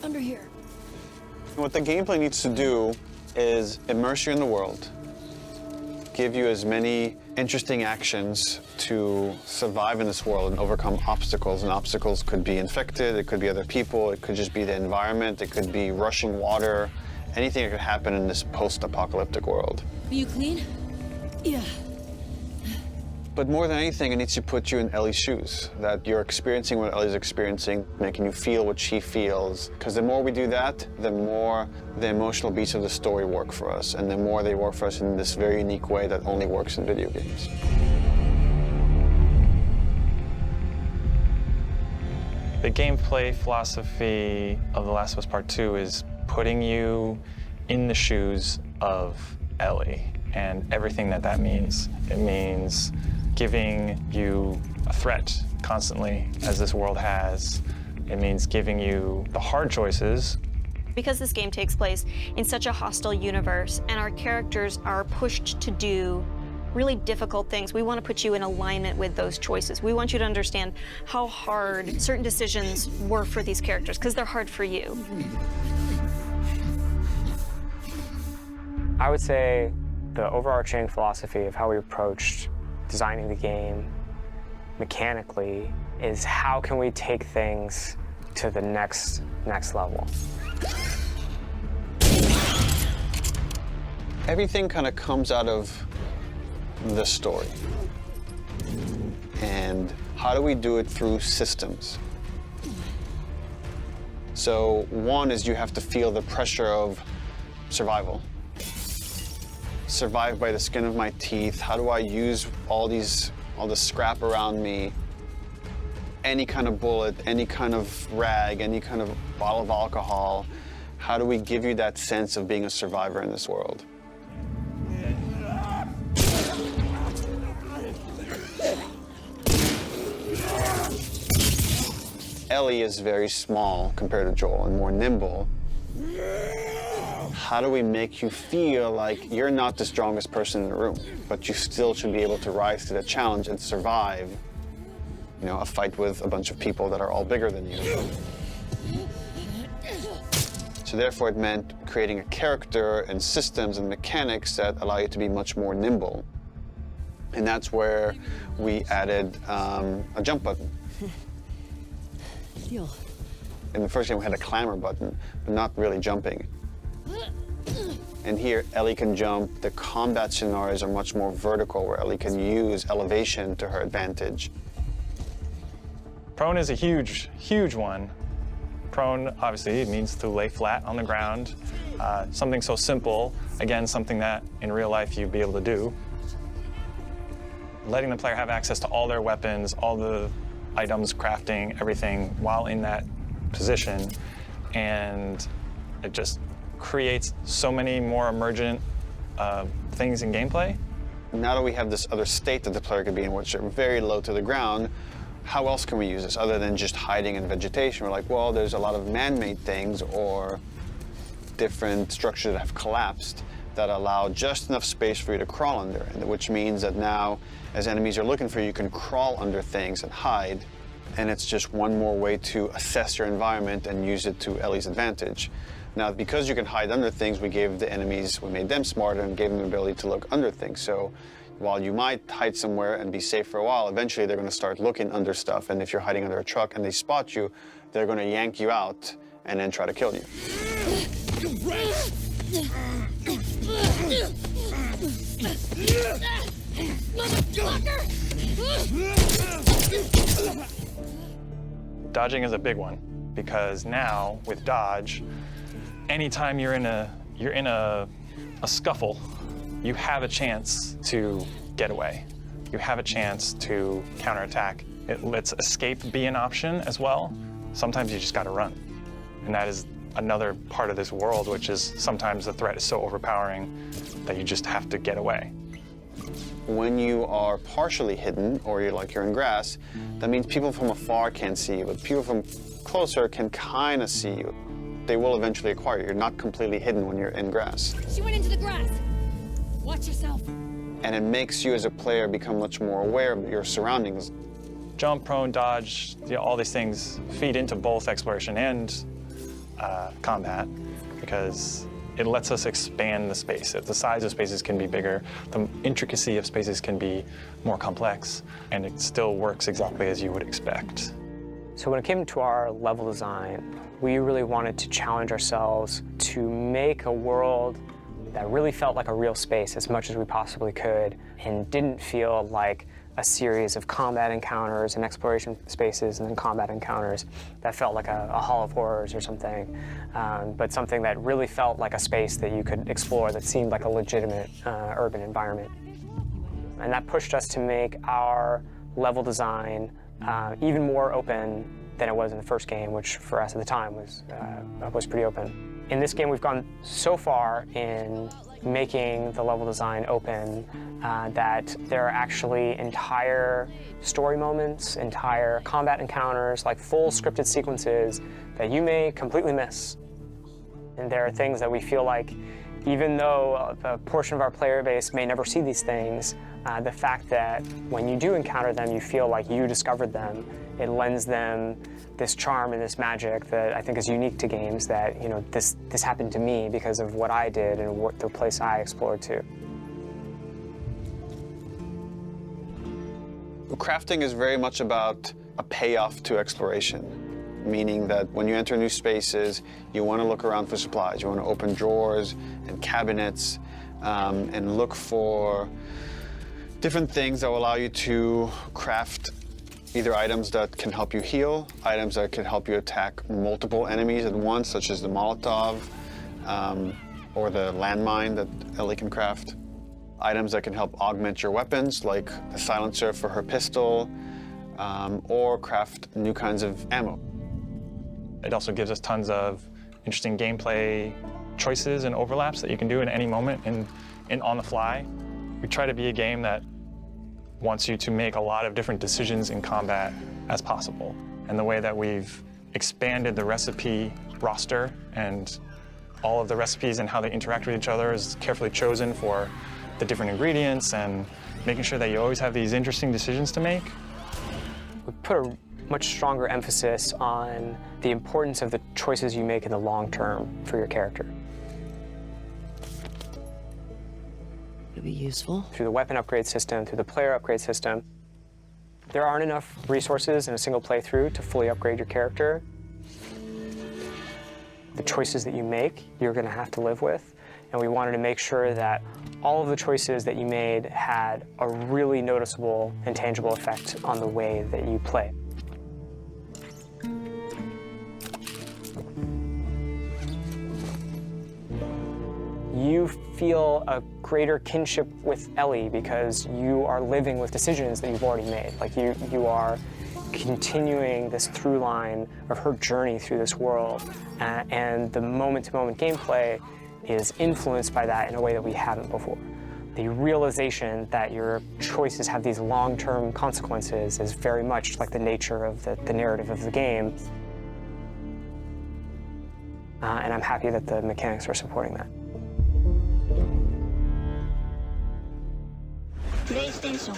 Under here. What the gameplay needs to do is immerse you in the world, give you as many interesting actions to survive in this world and overcome obstacles. And obstacles could be infected, it could be other people, it could just be the environment, it could be rushing water, anything that could happen in this post-apocalyptic world. Are you clean? Yeah. But more than anything, it needs to put you in Ellie's shoes, that you're experiencing what Ellie's experiencing, making you feel what she feels. Because the more we do that, the more the emotional beats of the story work for us, and the more they work for us in this very unique way that only works in video games. The gameplay philosophy of The Last of Us Part 2 is putting you in the shoes of Ellie and everything that that means. It means giving you a threat constantly, as this world has. It means giving you the hard choices. Because this game takes place in such a hostile universe and our characters are pushed to do really difficult things, we want to put you in alignment with those choices. We want you to understand how hard certain decisions were for these characters, because they're hard for you. I would say the overarching philosophy of how we approached designing the game mechanically is how can we take things to the next level. Everything kind of comes out of the story. And how do we do it through systems? So one is you have to feel the pressure of survival. Survive by the skin of my teeth. How do I use all the scrap around me? Any kind of bullet, any kind of rag, any kind of bottle of alcohol. How do we give you that sense of being a survivor in this world? Ellie is very small compared to Joel and more nimble. How do we make you feel like you're not the strongest person in the room, but you still should be able to rise to the challenge and survive, you know, a fight with a bunch of people that are all bigger than you? So therefore it meant creating a character and systems and mechanics that allow you to be much more nimble. And that's where we added a jump button. Deal. In the first game we had a clamber button, but not really jumping. And here, Ellie can jump. The combat scenarios are much more vertical, where Ellie can use elevation to her advantage. Prone is a huge, huge one. Prone, obviously, it means to lay flat on the ground. Something so simple, again, something that in real life you'd be able to do. Letting the player have access to all their weapons, all the items, crafting, everything, while in that position. And it just creates so many more emergent things in gameplay. Now that we have this other state that the player could be in, which are very low to the ground, how else can we use this other than just hiding in vegetation? We're like, well, there's a lot of man-made things or different structures that have collapsed that allow just enough space for you to crawl under, and which means that now, as enemies are looking for you, you can crawl under things and hide, and it's just one more way to assess your environment and use it to Ellie's advantage. Now, because you can hide under things, we made them smarter and gave them the ability to look under things. So while you might hide somewhere and be safe for a while, eventually they're going to start looking under stuff, and if you're hiding under a truck and they spot you, they're going to yank you out and then try to kill you. Dodging is a big one, because now with dodge, anytime you're in a scuffle, you have a chance to get away. You have a chance to counterattack. It lets escape be an option as well. Sometimes you just got to run, and that is another part of this world, which is sometimes the threat is so overpowering that you just have to get away. When you are partially hidden, or you're in grass, that means people from afar can't see you, but people from closer can kind of see you. They will eventually acquire you. You're not completely hidden when you're in grass. She went into the grass. Watch yourself. And it makes you as a player become much more aware of your surroundings. jump, prone, dodge, all these things feed into both exploration and combat because it lets us expand the space. The size of spaces can be bigger, the intricacy of spaces can be more complex, and it still works exactly as you would expect. So when it came to our level design, we really wanted to challenge ourselves to make a world that really felt like a real space as much as we possibly could and didn't feel like a series of combat encounters and exploration spaces and then combat encounters that felt like a Hall of Horrors or something, but something that really felt like a space that you could explore that seemed like a legitimate urban environment. And that pushed us to make our level design even more open than it was in the first game, which for us at the time was pretty open. In this game, we've gone so far in making the level design open that there are actually entire story moments, entire combat encounters, like full scripted sequences that you may completely miss. And there are things that we feel like, even though a portion of our player base may never see these things, the fact that when you do encounter them, you feel like you discovered them, it lends them this charm and this magic that I think is unique to games that, you know, this happened to me because of what I did and what the place I explored too. Crafting is very much about a payoff to exploration, meaning that when you enter new spaces, you want to look around for supplies. You want to open drawers and cabinets and look for different things that will allow you to craft either items that can help you heal, items that can help you attack multiple enemies at once, such as the Molotov or the landmine that Ellie can craft. Items that can help augment your weapons, like the silencer for her pistol, or craft new kinds of ammo. It also gives us tons of interesting gameplay choices and overlaps that you can do in any moment and on the fly. We try to be a game that wants you to make a lot of different decisions in combat as possible. And the way that we've expanded the recipe roster and all of the recipes and how they interact with each other is carefully chosen for the different ingredients and making sure that you always have these interesting decisions to make. We put a much stronger emphasis on the importance of the choices you make in the long term for your character. It'd be useful. Through the weapon upgrade system, through the player upgrade system, there aren't enough resources in a single playthrough to fully upgrade your character. The choices that you make, you're going to have to live with, and we wanted to make sure that all of the choices that you made had a really noticeable and tangible effect on the way that you play. You feel a greater kinship with Ellie because you are living with decisions that you've already made. Like you are continuing this through line of her journey through this world, and the moment-to-moment gameplay is influenced by that in a way that we haven't before. The realization that your choices have these long-term consequences is very much like the nature of the narrative of the game. And I'm happy that the mechanics are supporting that. PlayStation